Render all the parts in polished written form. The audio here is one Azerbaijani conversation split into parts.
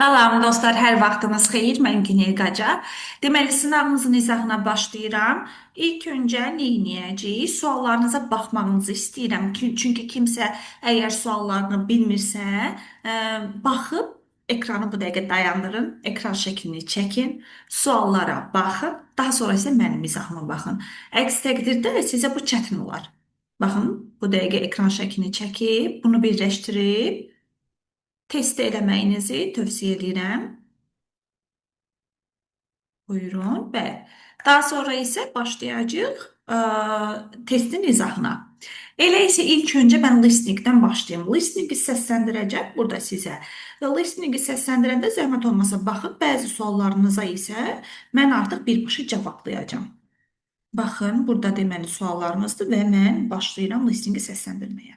Salam dostlar, hər vaxtınız xeyir. Mən Günel Qacar. Deməli, sınavımızın izahına başlayıram. İlk öncə nə edəcəyik? Suallarınıza baxmağınızı istəyirəm. Çünki kimsə əgər suallarını bilmirsə, baxıb ekranı bu dəqiqə dayandırın, ekran şəklini çəkin, suallara baxın, daha sonra isə mənim izahıma baxın. Əks təqdirdə sizə bu çətin olar. Baxın, bu dəqiqə ekran şəklini çəkib, bunu birləşdirib test eləməyinizi tövsiyə edirəm. Buyurun. Bəli. Daha sonra isə başlayacağıq testin izahına. Elə isə ilk öncə mən listeningdən başlayım. Listeningi səsləndirəcəm burada sizə. Və listeningi səsləndirəndə zəhmət olmasa baxın, bəzi suallarınıza isə mən artıq birbaşa cavablayacağam. Baxın, burada deməli suallarınızdır və mən başlayıram listeningi səsləndirməyə.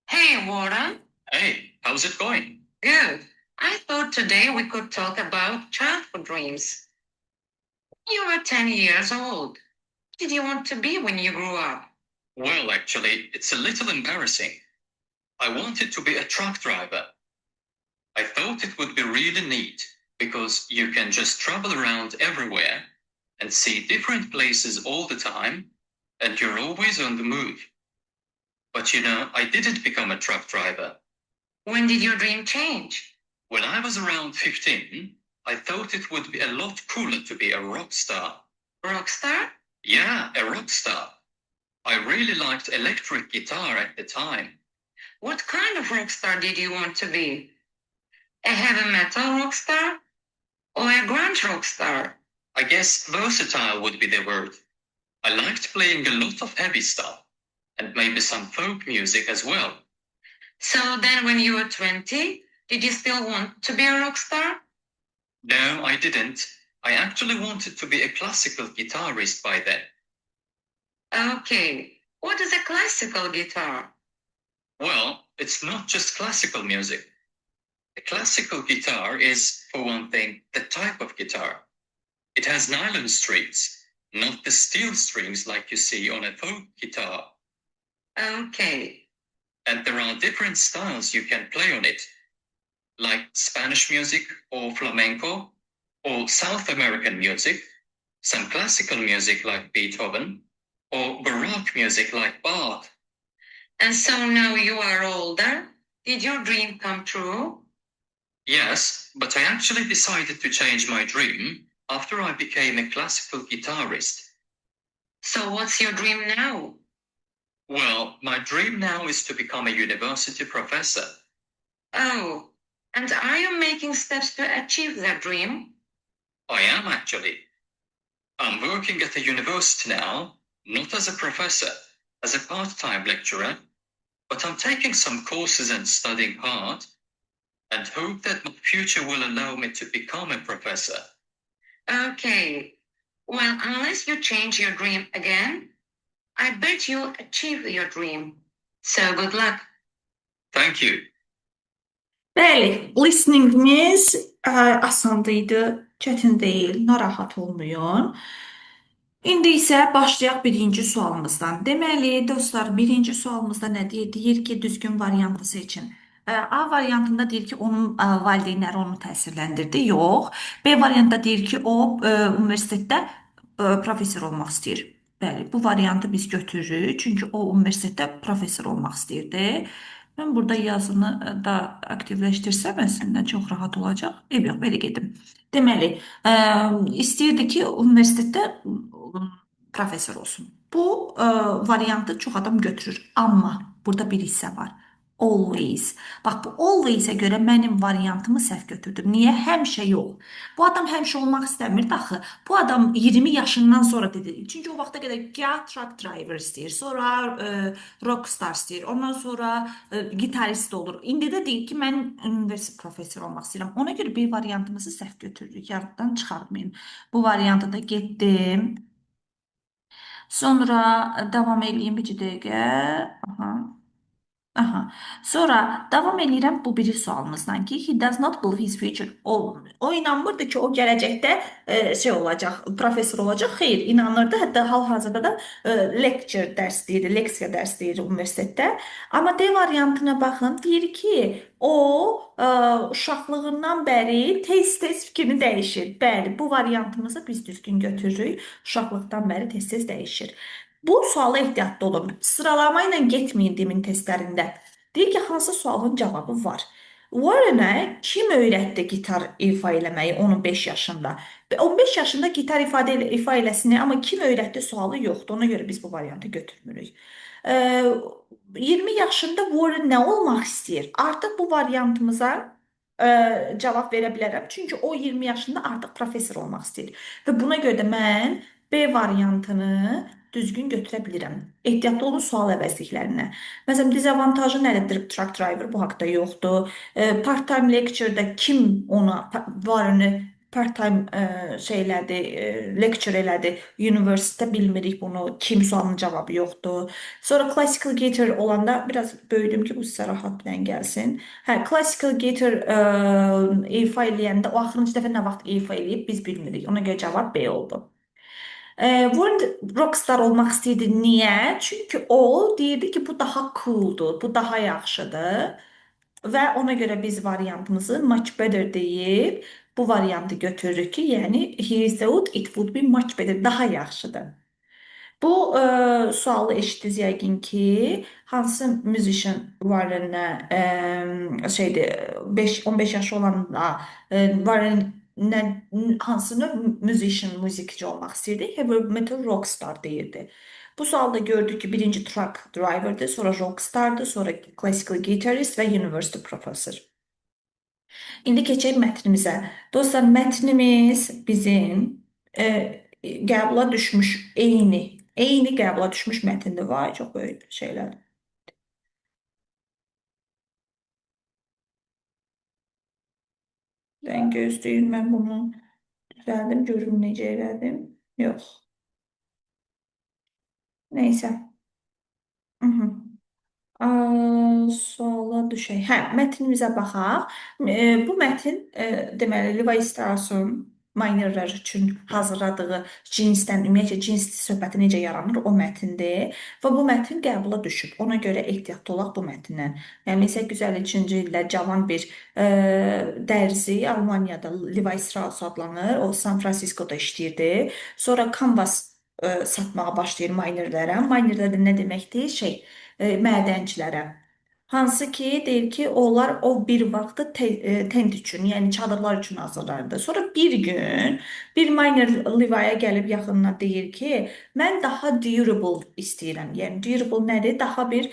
Hey, Warren. Hey, how's it going? Good. I thought today we could talk about childhood dreams. You were 10 years old. What did you want to be when you grew up? Well, actually, it's a little embarrassing. I wanted to be a truck driver. I thought it would be really neat because you can just travel around everywhere and see different places all the time, and you're always on the move. But I didn't become a truck driver. When did your dream change? When I was around 15, I thought it would be a lot cooler to be a rock star. Rock star? Yeah, a rock star. I really liked electric guitar at the time. What kind of rock star did you want to be? A heavy metal rock star? Or a grunge rock star? I guess versatile would be the word. I liked playing a lot of heavy stuff, and maybe some folk music as well. So then when you were 20, did you still want to be a rock star? No, I didn't. I actually wanted to be a classical guitarist by then. Okay. What is a classical guitar? Well, it's not just classical music. A classical guitar is, for one thing, the type of guitar. It has nylon strings, not the steel strings like you see on a folk guitar. Okay. And there are different styles you can play on it, like Spanish music or flamenco, or South American music, some classical music like Beethoven, or Baroque music like Bach. And so now you are older. Did your dream come true? Yes, but I actually decided to change my dream after I became a classical guitarist. So what's your dream now? Well, my dream now is to become a university professor. Oh, and are you making steps to achieve that dream? I am actually. I'm working at a university now, not as a professor, as a part-time lecturer, but I'm taking some courses and studying hard, and hope that my future will allow me to become a professor. Okay. Well, unless you change your dream again, I bet you'll achieve your dream. So good luck. Thank you. Bəli, listeningimiz asandı idi, çətin deyil, narahat olmayın. İndi isə başlayaq birinci sualımızdan. Deməli, dostlar, birinci sualımızda nə deyir? Deyir ki, düzgün variantı seçin. A variantında deyir ki, onun valideynləri onu təsirləndirdi. Yox. B variantda deyir ki, o universitetdə professor olmaq istəyir. Bəli, bu variantı biz götürürük. Çünki o universitetdə professor olmaq istəyirdi. Mən burada yazını da aktivləşdirsəm əslində çox rahat olacaq. Yox, belə gedim. Deməli, istəyirdi ki, universitetdə professor olsun. Bu variantı çox adam götürür. Amma burada bir hissə var. Always. Bax, bu always-ə görə mənim variantımı səhv götürdüm. Niyə? Həmişə yox. Bu adam həmişə olmaq istəmirdi axı. Bu adam 20 yaşından sonra dedi. Çünki o vaxta qədər ya truck driver istəyir, sonra rockstar istəyir, ondan sonra gitarist olur. İndi də deyir ki, mən universitet professor olmaq istəyirəm. Ona görə bir variantımızı səhv götürürük. Yaddan çıxartmayın. Bu variantı da getdim. Sonra davam edeyim bir dəqiqə. Aha. Aha. Sonra davam edirəm bu biri sualımızdan ki, he does not believe his future. O inanmırdı ki, o gələcəkdə şey olacaq, professor olacaq. Xeyr, inanırdı. Hətta hal-hazırda da lecture dərs deyir, leksiya dərs deyir universitetdə. Amma D variantına baxın, deyir ki, o uşaqlığından bəri tez-tez fikrini dəyişir. Bəli, bu variantımızı biz düzgün götürürük. Uşaqlıqdan bəri tez-tez dəyişir. Bu suala ehtiyatlı olun. Sıralama ilə getməyin demin testlərində. Deyir ki, hansı sualın cavabı var? Warren'ə kim öyrətdi gitar ifa eləməyi 15 yaşında? 15 yaşında gitar ifa eləsin, amma kim öyrətdi sualı yoxdur. Ona görə biz bu variantı götürmürük. Ee, 20 yaşında Warren nə olmaq istəyir? Artıq bu variantımıza cavab verə bilərəm. Çünki o 20 yaşında artıq professor olmaq istəyir. Və buna görə də mən B variantını düzgün götürə bilirəm. Ehtiyatlı olun sual əvəzliklərinə. Məsələn, dezavantajı nədir? Truck driver bu haqda yoxdur. Part-time lecture-da kim ona varını part-time şeylədi, lecture elədi. Universitetdə bilmirik bunu. Kim sualın cavabı yoxdur. Sonra classical guitar olanda biraz böyüdüm ki, bu sizə rahat bilən gəlsin. Hə, classical guitar ifa eləyəndə o axırıncı dəfə nə vaxt ifa eləyib biz bilmirik. Ona görə cavab B oldu. Warren rockstar olmaq istəyirdi. Niyə? Çünki o deyirdi ki, bu daha cooldur, bu daha yaxşıdır. Və ona görə biz variantımızı much better deyib bu variantı götürürük ki, yəni he thought it would be much better, daha yaxşıdır. Bu sualı eşitdiniz yəqin ki, hansı musician Warren-ə şeydir 15 yaşı olanda Warren hansı növ musician, musiqici olmaq istəyirdi? Heavy metal rockstar deyirdi. Bu sualda gördük ki, birinci truck driver'dı, sonra rockstar'dı, sonra classical guitarist və university professor. İndi keçək mətnimizə. Dostlar, mətnimiz bizim qəbula düşmüş eyni qəbula düşmüş mətndir. Vay, çox böyük şeylər. Ben gözləyim, mən bunu düzəldim, görüm necə elədim. Yox. Neysə. Suala düşək. Hə, mətnimizə baxaq. Bu mətn deməli Levi Strauss'un minerlər üçün hazırladığı cinsdən, ümumiyyətlə cins söhbəti necə yaranır o mətndir və bu mətn qəbula düşüb. Ona görə ehtiyatlı olaq bu mətndən. Yəni 1853-cü ildə cavan bir dərzi Almaniyada Levi Strauss adlanır. O San Franciscoda işləyirdi. Sonra canvas satmağa başlayır minerlərə. Minerlər də nə deməkdir? Mədəncilərə. Hansı ki deyir ki onlar o bir vaxtı tent üçün, yəni çadırlar üçün hazırlardı. Sonra bir gün bir miner Levi'yə gəlib yaxınına deyir ki, mən daha durable istəyirəm. Yəni durable nədir? Daha bir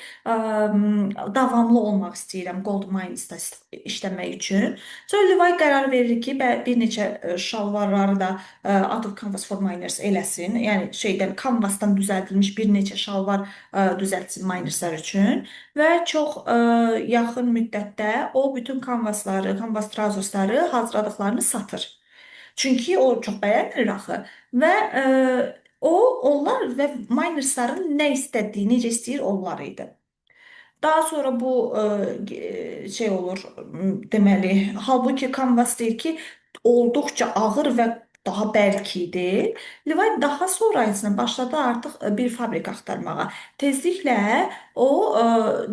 davamlı olmaq istəyirəm gold minesda işləmək üçün. Sonra Levi qərar verir ki, bir neçə şalvarları da out of canvas for miners eləsin. Yəni canvasdan düzəldilmiş bir neçə şalvar düzəltsin minerslar üçün və çox yaxın müddətdə o bütün canvasları, canvas trousers-ları hazırladıqlarını satır. Çünki o çox bəyənir axı və onlar və minersların nə istədiyi, necə istəyir onlar idi. Daha sonra bu şey olur, deməli, halbuki canvas deyir ki, olduqca ağır və daha bərk idi. Levi daha sonrasında başladı artıq bir fabrik axtarmağa. Tezliklə o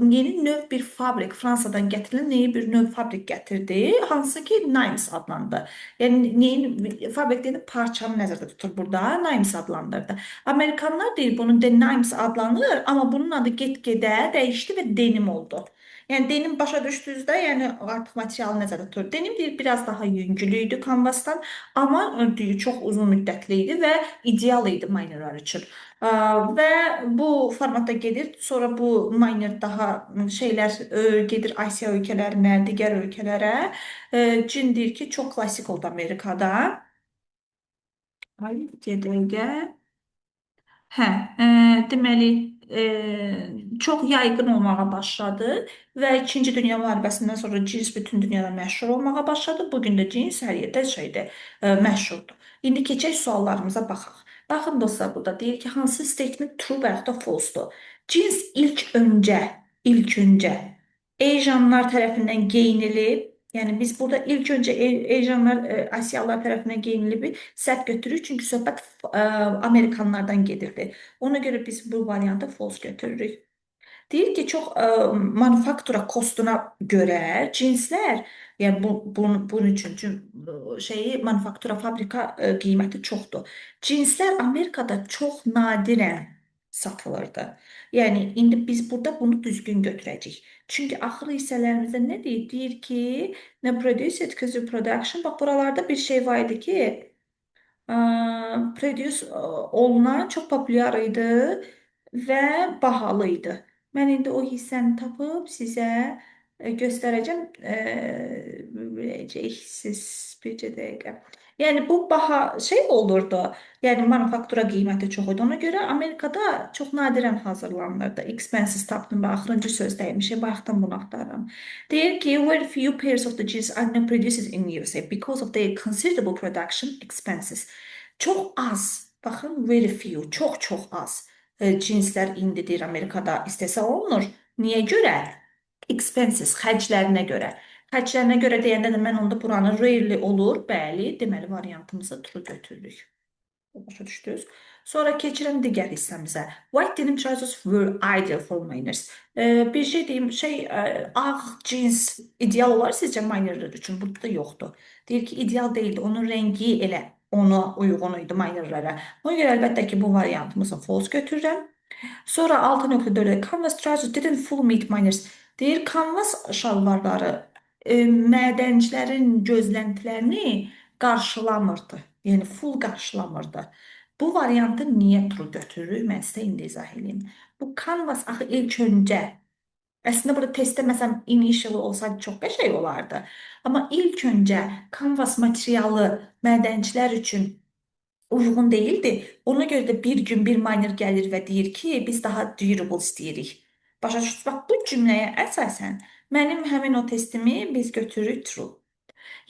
yeni növ bir fabrik, Fransadan gətirilən yeni bir növ fabrik gətirdi, hansı ki Nimes adlandı. Yəni yeni fabrik deyəndə parçanı nəzərdə tutur burada, Nimes adlandırdı. Amerikanlar deyir bunun de Nimes adlanır, amma bunun adı get-gedə dəyişdi və denim oldu. Yəni denim başa düşdüyünüzdə, yəni artıq materialı nəzərdə tutur. Denim deyir biraz daha yüngül idi kanvasdan, amma deyir çox uzun müddətli idi və ideal idi minerlər üçün. Və bu formatda gedir. Sonra bu miner daha gedir Asiya ölkələrinə, digər ölkələrə. Cin deyir ki, çox klassik oldu Amerikada. Ay, dəqiqə. Hə, deməli, çox yayğın olmağa başladı və İkinci Dünya müharibəsindən sonra cins bütün dünyada məşhur olmağa başladı. Bugün də cins hər yerdə məşhurdur. İndi keçək suallarımıza baxaq. Baxın dostlar, burada deyir ki, hansı statement true və ya da false-dur? Cins ilk öncə ilk önce Asianlar tərəfindən geyinilib. Yəni biz burada ilk öncə Asianlar, Asiyalılar tərəfindən geyinilib səhv götürürük, çünki söhbət Amerikanlardan gedirdi. Ona görə biz bu variantı false götürürük. Deyir ki, çox manufaktura kostuna görə cinslər, yəni bunun üçün şeyi manufaktura fabrika qiyməti çoxdur. Cinslər Amerikada çox nadirən satılırdı. Yəni indi biz burada bunu düzgün götürəcəyik. Çünki axır hissələrimizdə nə deyir? Deyir ki, nə produced cause production. Bax buralarda bir şey var idi ki, produce olunan çox populyar idi və bahalı idi. Mən indi o hissəni tapıb sizə göstərəcəm. Biləcəksiniz bircə dəqiqə. Yəni bu baha şey olurdu. Yəni manufaktura qiyməti çox idi. Ona görə Amerikada çox nadirən hazırlanırdı. Expenses tapdım və axırıncı sözdəymiş. Bayaqdan bunu axtarıram. Deyir ki, very few pairs of the jeans are now produced in USA because of their considerable production expenses. Çox az, baxın, very few, çox az cinslər indi deyir Amerikada istehsal olunur. Niyə görə? Expenses, xərclərinə görə. Xərclərinə görə deyəndə də mən onda buranı rarely olur. Bəli, deməli variantımızı true götürürük. Başa düşdünüz? Sonra keçirəm digər hissəmizə. White denim trousers were ideal for minors. Bir şey deyim, ağ cins ideal olar sizcə minorlar üçün? Burada da yoxdur. Deyir ki, ideal deyildi. Onun rəngi elə ona uyğun idi minorlara. Ona görə əlbəttə ki, bu variantımızı false götürürəm. Sonra 6.4-də canvas trousers didn't fully meet minors. Deyir, canvas şalvarları mədəncilərin gözləntilərini qarşılamırdı. Yəni full qarşılamırdı. Bu variantı niyə true götürürük? Mən sizə indi izah edeyim. Bu canvas axı ilk öncə əslində burada testdə məsələn initial olsaydı çox qəşəng olardı. Amma ilk öncə canvas materialı mədəncilər üçün uyğun deyildi. Ona görə də bir gün bir minor gəlir və deyir ki, biz daha durable istəyirik. Başa düşdünüz? Bax bu cümləyə əsasən mənim həmin o testimi biz götürürük true.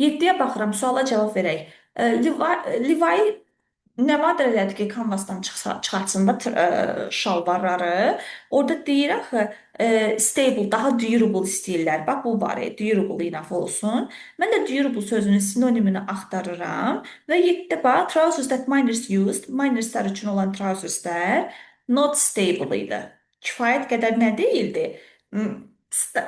7-yə baxıram, suala cavab verək. Levi nə vadar elədi ki, canvasdan çıxartsın da şalvarları. Orada deyir axı, stable, daha durable istəyirlər. Bax, bu var, durable enough olsun. Mən də durable sözünün sinonimini axtarıram. Və 7-də bax, trousers that minors used, minorslar üçün olan trouserslər not stable idi. Kifayət qədər nə deyildi?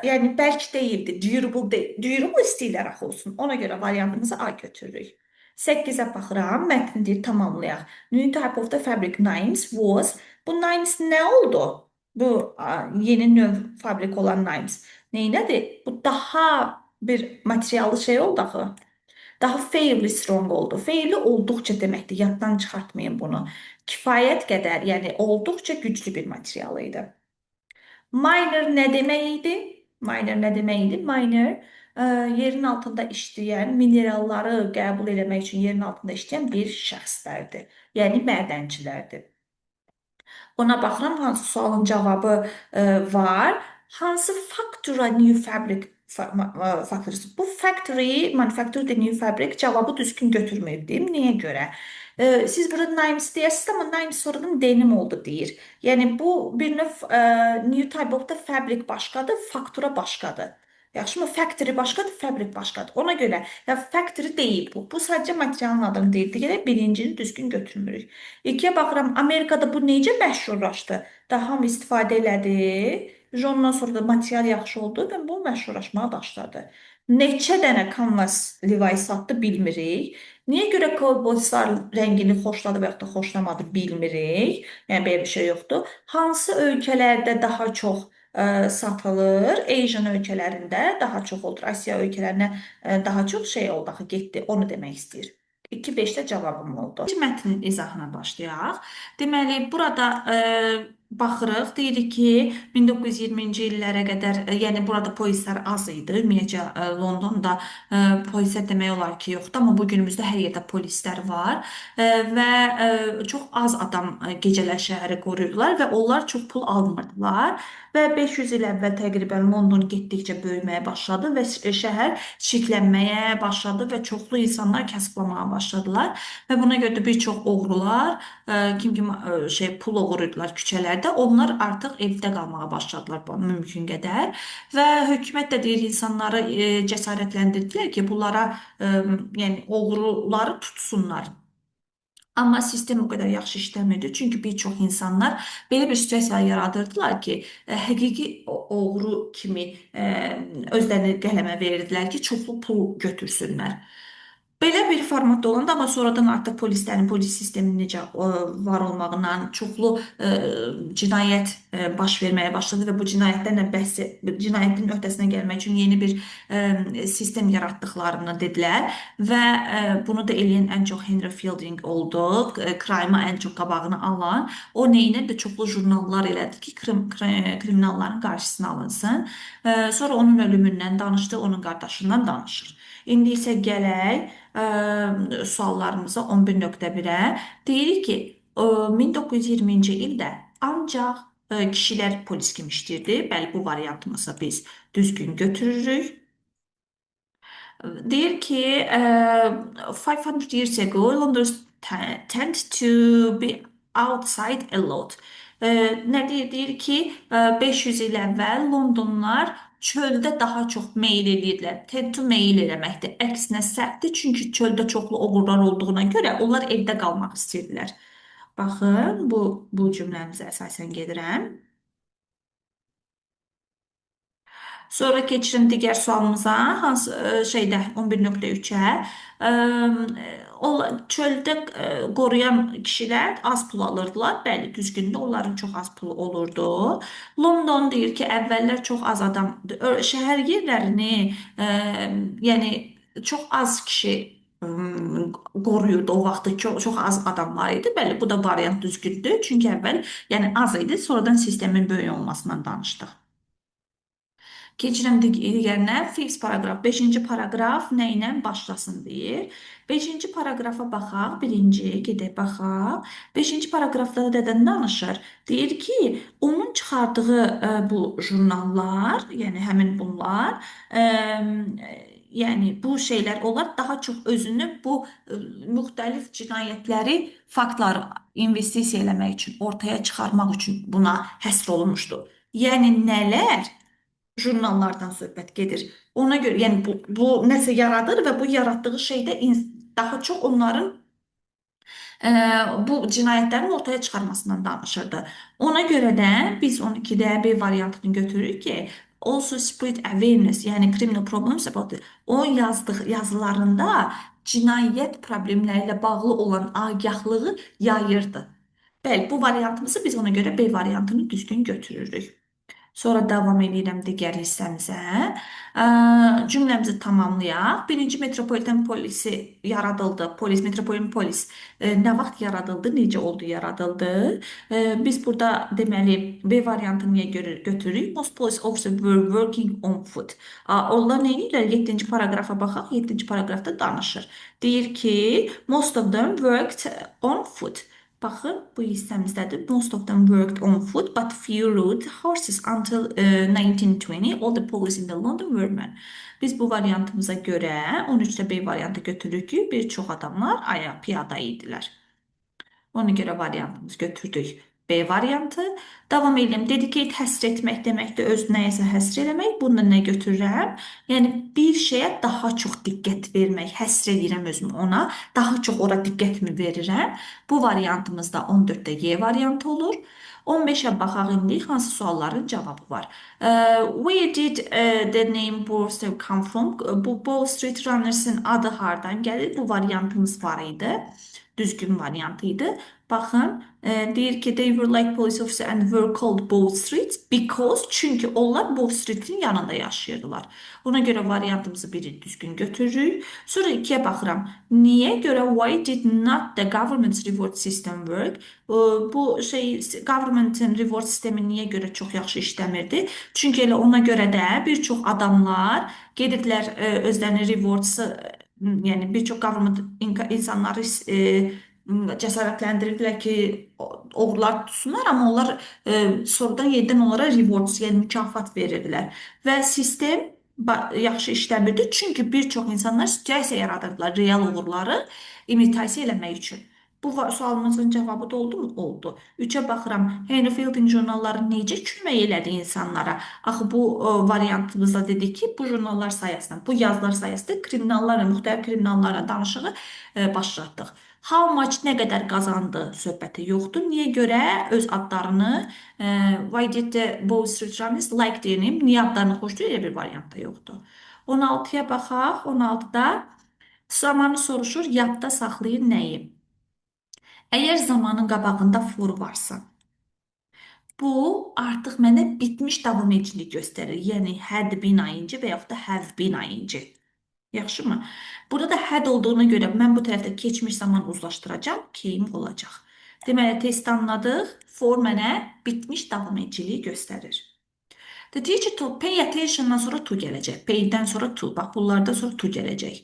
Yəni, bəlkə deyildi, durable istəyirlər axı olsun. Ona görə variantımızı A götürürük. 8-ə baxıram, mətni deyir, tamamlayaq. New type of the fabric Nimes was. Bu Nimes nə oldu? Bu yeni növ fabrik olan Nimes. Neynədir? Bu daha bir materialı şey oldu axı. Daha fairly strong oldu. Fairly olduqca deməkdir. Yaddan çıxartmayın bunu. Kifayət qədər, yəni olduqca güclü bir material idi. Minor nə demək idi? Minor yerin altında işləyən, mineralları qəbul etmək üçün yerin altında işləyən bir şəxslərdir. Yəni mədənçilərdir. Ona baxıram, hansı sualın cavabı var. Hansı faktura new fabric faktorisi? Bu factory, manufacture the new fabric cavabı düzgün götürməyibdim. Niyə görə? Siz burada Nimes deyirsiniz, amma Nimes sonradan denim oldu deyir. Yəni bu bir növ new type of the fabric başqadır, faktura başqadır. Yaxşımı? Factory başqadır, fabrik başqadır. Ona görə factory deyil bu. Bu sadəcə materialın adını deyil. Deyək, birincini düzgün götürmürük. 2-yə baxıram, Amerikada bu necə məşhurlaşdı? Daha hamı istifadə elədi. Ondan sonra da material yaxşı oldu və bu məşhurlaşmaya başladı. Neçə dənə canvas Levi satdı bilmirik. Niyə görə kovboyslar rəngini xoşladı və yaxud da xoşlamadı bilmirik. Yəni belə bir şey yoxdur. Hansı ölkələrdə daha çox satılır? Asian ölkələrində daha çox olur. Asiya ölkələrinə daha çox şey oldu, axı getdi. Onu demək istəyir. 2-5-də cavabım oldu. Mətnin izahına başlayaq. Deməli, burada baxırıq, deyirik ki, 1920-ci illərə qədər, yəni burada polislər az idi. Ümumiyyətcə, Londonda polislər demək olar ki, yoxdur, amma bu günümüzdə hər yerdə polislər var və çox az adam gecələr şəhəri qoruyurdular və onlar çox pul almırdılar və 500 il əvvəl təqribən London getdikcə böyüməyə başladı və şəhər çirklənməyə başladı və çoxlu insanlar kəsblamağa başladılar və buna görə də bir çox oğrular kim pul oğuruydular küçələrdə də onlar artıq evdə qalmağa başladılar bu mümkün qədər və hökumət də deyir insanları cəsarətləndirdilər ki, bunlara yəni oğruları tutsunlar. Amma sistem o qədər yaxşı işləmirdi. Çünki bir çox insanlar belə bir situasiya yaradırdılar ki, həqiqi oğru kimi özlərini qələmə verirdilər ki, çoxlu pul götürsünlər. Belə bir formatda olanda, amma sonradan artıq polis sisteminin necə var olmağından çoxlu cinayət baş verməyə başladı və bu cinayətlərlə cinayətin öhdəsinə gəlmək üçün yeni bir sistem yaratdıqlarını dedilər və bunu da eləyən ən çox Henry Fielding oldu. Crime-a ən çox qabağını alan. O neyinə çoxlu jurnallar elədi ki, kriminalların qarşısına alınsın. Sonra onun ölümündən danışdı, onun qardaşından danışır. İndi isə gələk suallarımıza 11.1-ə. Deyirik ki, 1920-ci ildə ancaq kişilər polis kimi işləyirdi. Bəli, bu variantımızı biz düzgün götürürük. Deyir ki, 500 years ago, Londoners tend to be outside a lot. Nə deyir? Deyir ki, 500 il əvvəl Londonlar çöldə daha çox meyil edirlər. Tend to meyil eləməkdir. Əksinə səhvdir, çünki çöldə çoxlu oğrular olduğuna görə onlar evdə qalmaq istəyirdilər. Baxın, bu cümləmizə əsasən gedirəm. Sonra keçirim digər sualımıza, hansı şeydə 11.3-ə. Çöldə qoruyan kişilər az pul alırdılar. Bəli, düzgündür, onların çox az pulu olurdu. London deyir ki, əvvəllər çox az adam, şəhər yerlərini, yəni çox az kişi qoruyurdu o vaxtda çox az adam var idi. Bəli, bu da variant düzgündür. Çünki əvvəl yəni az idi, sonradan sistemin böyük olmasından danışdıq. Keçirəm digərinə. Fifth paragraf. 5-ci paragraf nə ilə başlasın deyir. 5-ci paragrafa baxaq. Birinci gedək baxaq. 5-ci paragrafda nədən danışır? Deyir ki, onun çıxardığı bu jurnallar, yəni həmin bunlar, yəni bu şeylər onlar daha çox özünü bu müxtəlif cinayətləri, faktları investisiya eləmək üçün, ortaya çıxarmaq üçün buna həsr olunmuşdur. Yəni nələr? Jurnallardan söhbət gedir. Ona görə, yəni bu nəsə yaradır və bu yaratdığı şeydə daha çox onların bu cinayətlərin ortaya çıxarmasından danışırdı. Ona görə də biz 12-də B variantını götürürük ki, also spread awareness, yəni criminal problems about it. O yazılarında cinayət problemləri ilə bağlı olan agahlığı yayırdı. Bəli, bu variantımızı biz ona görə B variantını düzgün götürürük. Sonra davam edirəm digər hissəmizə. Cümləmizi tamamlayaq. Birinci metropoliten polisi yaradıldı. Metropoliten polis nə vaxt yaradıldı, necə oldu yaradıldı? Biz burada deməli B variantını niyə götürürük? Most police officers were working on foot. Onlar nə edirlər? 7-ci paragrafa baxaq. 7-ci paragrafda danışır. Deyir ki, most of them worked on foot. Baxın, bu hissəmizdədir. Most of them worked on foot, but few rode horses until 1920. All the police in the London were men. Biz bu variantımıza görə 13-də B variantı götürürük ki, bir çox adamlar piyada idilər. Ona görə variantımızı götürdük. B variantı. Davam edelim. Dedicate həsr etmək deməkdir, öz nəyəsə həsr eləmək. Bunu da nə götürürəm? Yəni bir şeyə daha çox diqqət vermək. Həsr edirəm özümü ona. Daha çox ora diqqətimi verirəm. Bu variantımızda 14-də Y variantı olur. 15-ə baxaq indi hansı sualların cavabı var. Where did the name Bow Street come from? Bu Bow Street Runners'ın adı hardan gəlir? Bu variantımız var idi. Düzgün variantı idi. Baxın, deyir ki, they were like police officer and were called Bow Street because, çünki onlar Bow Street'in yanında yaşayırdılar. Ona görə variantımızı biri düzgün götürürük. Sonra 2-yə baxıram. Niyə görə why did not the government's reward system work? Bu government'in reward sistemi niyə görə çox yaxşı işləmirdi? Çünki elə ona görə də bir çox adamlar gediblər özlərini rewards'ı, yəni bir çox government insanları cəsarətləndirirdilər ki, oğrular tutsunlar, amma onlar sonradan yenidən onlara rewards, yəni mükafat verirdilər. Və sistem yaxşı işləmirdi, çünki bir çox insanlar situasiya yaradırdılar real oğruları imitasiya eləmək üçün. Sualımızın cavabı da oldu mu? Oldu. 3'e baxıram. Henry Fielding jurnalları necə kömək elədi insanlara? Axı bu variantımızda dedik ki, bu jurnallar sayəsində, bu yazılar sayəsində kriminallara, müxtəlif kriminallara danışığı başlatdıq. How much nə qədər qazandı söhbəti yoxdur. Niyə görə öz adlarını why did the Wall Street Journalist like deyim, niyə adlarını xoşlayır elə bir variant da yoxdur. 16-ya baxaq. 16-da zamanı soruşur, yadda saxlayın nəyi? Əgər zamanın qabağında for varsa, bu artıq mənə bitmiş davam edicilik göstərir. Yəni had been ing və yaxud da have been ing. Yaxşımı? Burada da had olduğuna görə mən bu tərəfdə keçmiş zaman uzlaşdıracağam, came olacaq. Deməli, test anladıq. For mənə bitmiş davam ediciliyi göstərir. The teacher to pay attention'dan sonra to gələcək. Pay'dən sonra to. Bax, bunlardan sonra to gələcək.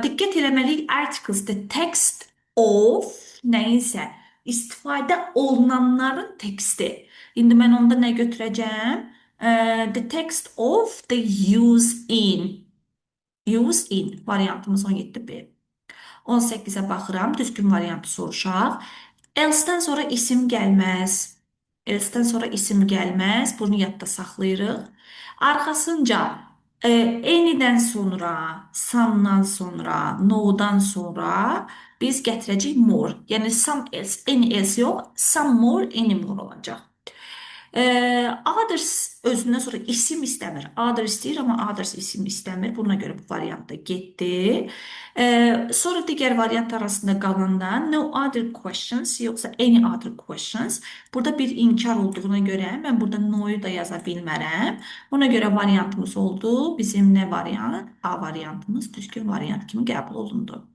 Diqqət eləməliyik articles, the text of nəyinsə istifadə olunanların teksti. İndi mən onda nə götürəcəm? The text of the use in. Use in variantımız 17B. 18-ə baxıram, düzgün variantı soruşaq. Else-dən sonra isim gəlməz. Else-dən sonra isim gəlməz. Bunu yadda saxlayırıq. Arxasınca anydən sonra, some'dan sonra, no'dan sonra biz gətirəcəyik more. Yəni some else, any else yox, some more, any more olacaq. Others özündən sonra isim istəmir. Other istəyir, amma others isim istəmir. Buna görə bu variantda getdi. Sonra digər variant arasında qalanda no other questions, yoxsa any other questions. Burada bir inkar olduğuna görə mən burada no'yu da yaza bilmərəm. Ona görə variantımız oldu. Bizim nə variant? A variantımız düzgün variant kimi qəbul olundu.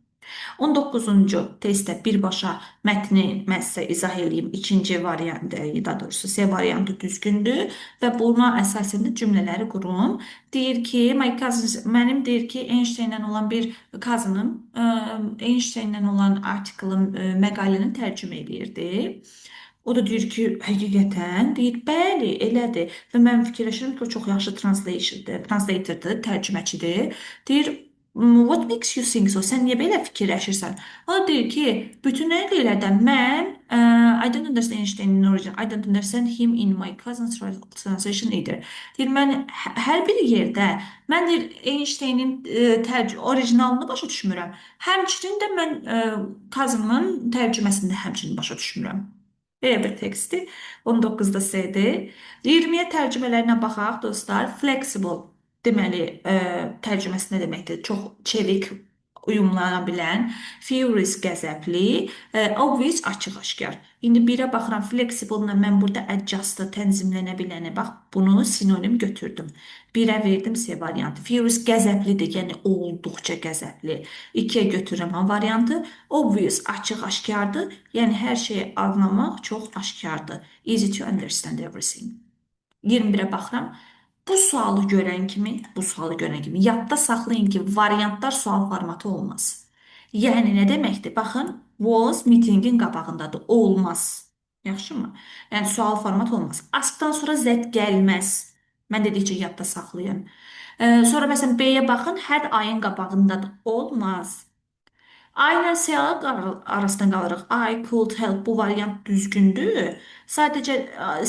19-cu testdə birbaşa mətni mən sizə izah edeyim. İkinci variant, daha doğrusu C variantı düzgündür və buna əsasən də cümlələri qurum. Deyir ki, my cousins, mənim deyir ki, Einstein'lə olan bir cousinım Einstein'lə olan artiklın, məqaləni tərcümə edirdi. O da deyir ki, həqiqətən, deyir, bəli, elədir. Və mən fikirləşirəm ki, o çox yaxşı translatordur, tərcüməçidir. Deyir, what makes you think so? Sən niyə belə fikirləşirsən? O deyir ki, bütün nəqllərdən mən I don't understand Einstein'in origin. I don't understand him in my cousin's translation either. Deyir, mən hər bir yerdə mən deyir Einstein'in orijinalını başa düşmürəm. Həmçinin də mən cousin'ın tərcüməsində həmçinin başa düşmürəm. Belə bir teksti 19-da C-dir. 20-yə tərcümələrinə baxaq dostlar. Flexible deməli tərcüməsi nə deməkdir? Çox çevik, uyumlana bilən, furious qəzəbli, obvious açıq-aşkar. İndi birə baxıram, flexible-la mən burada adjust-ı tənzimlənə biləni, bax, bunu sinonim götürdüm. Birə verdim C variantı. Furious qəzəblidir, yəni olduqca qəzəbli. 2-yə götürürəm A variantı. Obvious açıq-aşkardır, yəni hər şeyi anlamaq çox aşkardır. Easy to understand everything. 21-ə baxıram. Bu sualı görən kimi yadda saxlayın ki, variantlar sual formatı olmaz. Yəni nə deməkdir? Baxın, was meetingin qabağındadır. Olmaz. Yaxşımı? Yəni sual format olmaz. Askdan sonra z gəlməz. Mən dedikcə yadda saxlayın. Sonra məsələn B-yə baxın, had ayın qabağındadır. Olmaz. I ilə C arasında qalırıq. I could help. Bu variant düzgündür. Sadəcə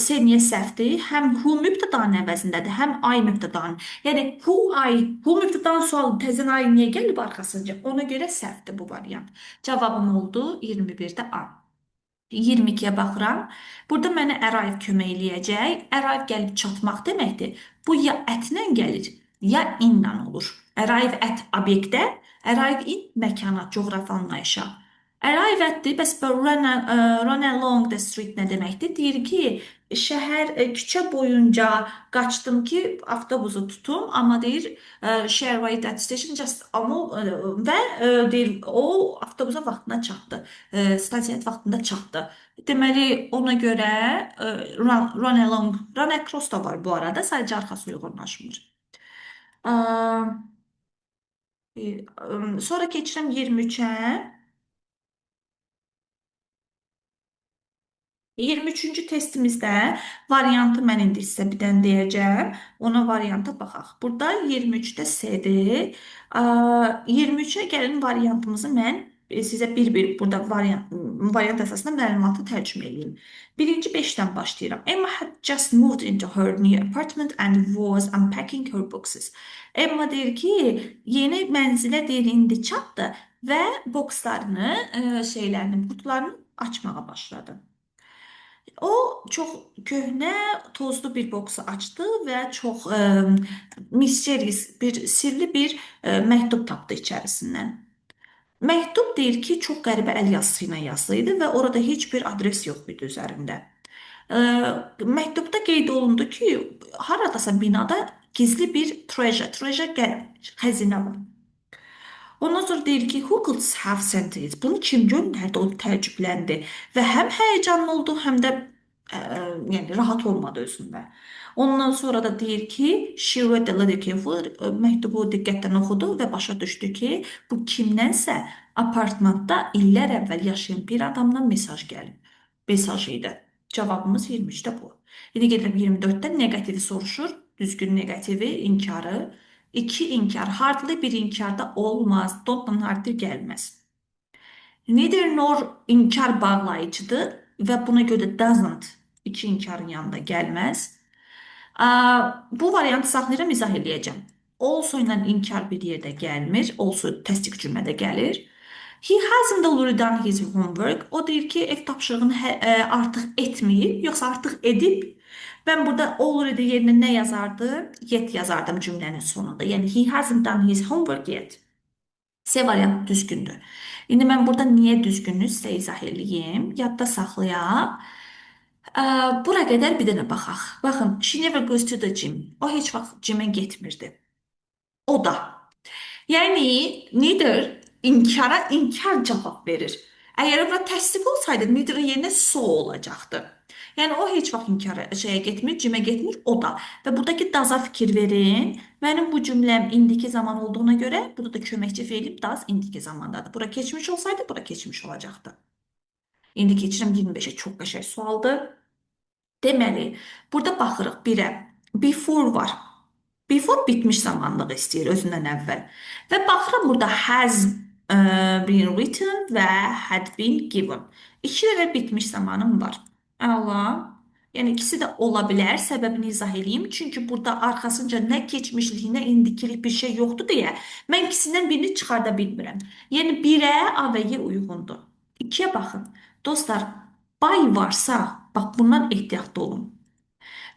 C niyə səhvdir? Həm who mübtədanın əvəzindədir, həm I mübtədanın. Yəni who mübtədanın sualı təzən I niyə gəlib arxasınca? Ona görə səhvdir bu variant. Cavabım oldu 21-də A. 22-yə baxıram. Burada mənə arrive kömək eləyəcək. Arrive gəlib çatmaq deməkdir. Bu ya ətlə gəlir, ya inlə olur. Arrive at obyektə, arrive in məkana, coğrafi anlayışa. Arrive atdir, bəs run along the street nə deməkdir? Deyir ki, küçə boyunca qaçdım ki, avtobusu tutum, amma deyir, share right at station just və deyir, o avtobusa vaxtında çatdı, stansiyaya vaxtında çatdı. Deməli, ona görə run along, run across da var bu arada, sadəcə arxası uyğunlaşmır. Sonra keçirəm 23-ə. 23-cü testimizdə variantı mən indi sizə bir dən deyəcəm. Ona varianta baxaq. Burada 23-də C-dir. 23-ə gəlin variantımızı mən sizə bir burada variant əsasında məlumatı tərcümə edeyim. Birinci 5-dən başlayıram. Emma had just moved into her new apartment and was unpacking her boxes. Emma deyir ki, yeni mənzilə deyir indi çatdı və bokslarını, şeylərini, qutularını açmağa başladı. O çox köhnə, tozlu bir boksu açdı və çox mysterious, sirli bir məktub tapdı içərisindən. Məktub deyir ki, çox qəribə əl yazısı ilə yazılı idi və orada heç bir adres yox idi üzərində. Məktubda qeyd olundu ki, haradasa binada gizli bir treasure xəzinə var. Ondan sonra deyir ki, who could have sent it? Bunu kim gönderdi? O təəccübləndi və həm həyəcanlı oldu, həm də yəni rahat olmadı özündə. Ondan sonra da deyir ki, she read the letter carefully, məktubu diqqətlə oxudu və başa düşdü ki, bu kimdənsə apartmanda illər əvvəl yaşayan bir adamdan mesaj gəlib. Mesaj idi. Cavabımız 23-də bu. İndi gedirəm 24-də negativi soruşur. Düzgün negativi, inkarı. 2 inkar, hardly bir inkarda olmaz. Don't hardly gəlməz. Neither nor inkar bağlayıcıdır və buna görə doesn't 2 inkarın yanında gəlməz. Bu variantı saxlayıram, izah eləyəcəm. Also ilə inkar bir yerdə gəlmir. Also təsdiq cümlədə gəlir. He hasn't already done his homework. O deyir ki, ev tapşırığını artıq etməyib, yoxsa artıq edib. Ben burada already yerinə nə yazardım? Yet yazardım cümlənin sonunda. Yəni, he hasn't done his homework yet. C variant düzgündür. İndi mən burada niyə düzgünlüyü sizə izah eləyim. Yadda saxlayaq. Bura qədər bir dənə baxaq. Baxın, she never goes to the gym. O heç vaxt gymə getmirdi. O da. Yəni, neither inkara inkar cavab verir. Əgər bura təsdiq olsaydı, neither-ın yerinə so olacaqdı. Yəni, o heç vaxt inkara getmir, cimə getmir, o da. Və buradakı daza fikir verin. Mənim bu cümləm indiki zaman olduğuna görə, burada da köməkçi feilim daz indiki zamandadır. Bura keçmiş olsaydı, bura keçmiş olacaqdı. İndi keçirəm 25-ə, çox qəşəng sualdır. Deməli, burada baxırıq 1-ə. Before var. Before bitmiş zamanlıq istəyir özündən əvvəl. Və baxıram burada has been written və had been given. 2 dənə bitmiş zamanım var. Əla. Yəni ikisi də ola bilər. Səbəbini izah edeyim. Çünki burada arxasınca nə keçmişlik, nə indikilik bir şey yoxdur deyə mən ikisindən birini çıxarda bilmirəm. Yəni 1-ə A və Y uyğundur. 2-yə baxın. Dostlar, by varsa, bax bundan ehtiyatlı olun.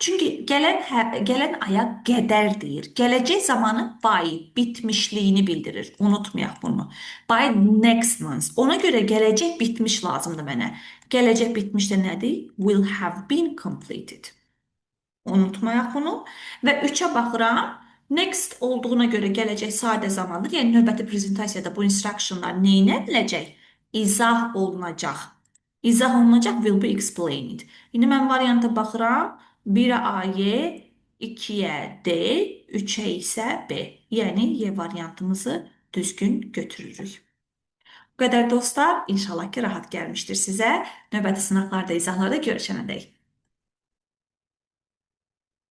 Çünki gələn aya qədər deyir. Gələcək zamanı by, bitmişliyini bildirir. Unutmayaq bunu. By next month. Ona görə gələcək bitmiş lazımdır mənə. Gələcək bitmiş də nədir? Will have been completed. Unutmayaq bunu. Və 3-ə baxıram. Next olduğuna görə gələcək sadə zamandır. Yəni növbəti prezentasiyada bu instructionlar neynə ediləcək? İzah olunacaq. İzah olunacaq will be explained. İndi mən varianta baxıram. 1-ə A, Y, 2-yə D, 3-ə isə B. Yəni, Y variantımızı düzgün götürürük. Bu qədər dostlar. İnşallah ki, rahat gəlmişdir sizə. Növbəti sınaqlarda, izahlarda görüşənədək.